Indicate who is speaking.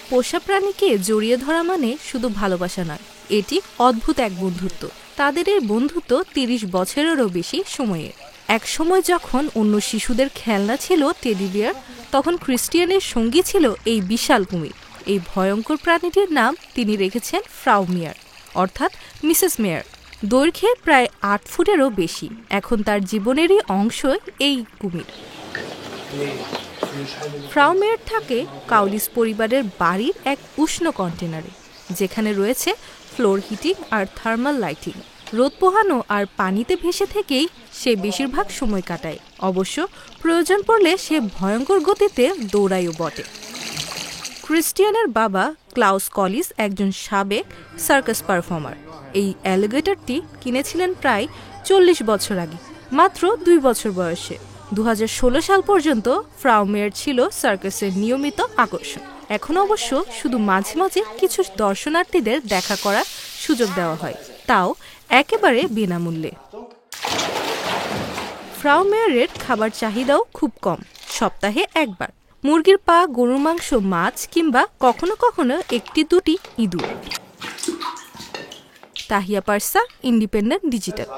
Speaker 1: পোষা প্রাণীকে জড়িয়ে ধরা মানে শুধু ভালোবাসা নয়, এটি অদ্ভুত এক বন্ধুত্ব। তাদের এই বন্ধুত্ব ৩০ বছরেরও বেশি সময়ের। এক সময় যখন অন্য শিশুদের খেলনা ছিল টেডি বিয়ার, তখন ক্রিস্টিয়ানের সঙ্গী ছিল এই বিশাল কুমির। এই ভয়ঙ্কর প্রাণীটির নাম তিনি রেখেছেন ফ্রাউ মেয়ার, অর্থাৎ মিসেস মেয়ার। দৈর্ঘ্যে প্রায় ৮ ফুটেরও বেশি। এখন তার জীবনেরই অংশ এই কুমির। ফ্রাউ মেয়ার থাকে কাউলিস পরিবারের বাড়ির এক উষ্ণ কন্টেনারে, যেখানে রয়েছে ফ্লোর হিটিং আর থার্মাল লাইটিং। রোদ পোহানো আর পানিতে ভেসে থেকেই সে বেশিরভাগ সময় কাটায়। অবশ্য প্রয়োজন পড়লে সে ভয়ঙ্কর গতিতে দৌড়ায়ও বটে। ক্রিস্টিয়ানের বাবা ক্লাউস কলিস একজন সাবেক সার্কাস পারফর্মার। এই অ্যালিগেটরটি কিনেছিলেন প্রায় ৪০ বছর আগে, মাত্র ২ বছর বয়সে। ২০১৬ সাল পর্যন্ত ফ্রাউ মেয়ার ছিল সার্কাসের নিয়মিত আকর্ষণ। এখন অবশ্য শুধু মাঝে মাঝে কিছু দর্শনার্থীদের দেখা করার সুযোগ দেওয়া হয়, তাও একেবারে বিনামূল্যে। ফ্রাউ মেয়ারের খাবার চাহিদাও খুব কম, সপ্তাহে একবার মুরগির পা, গরুর মাংস, মাছ কিংবা কখনো কখনো ১-২টি ইঁদুর। Tahiya পারসা, independent digital.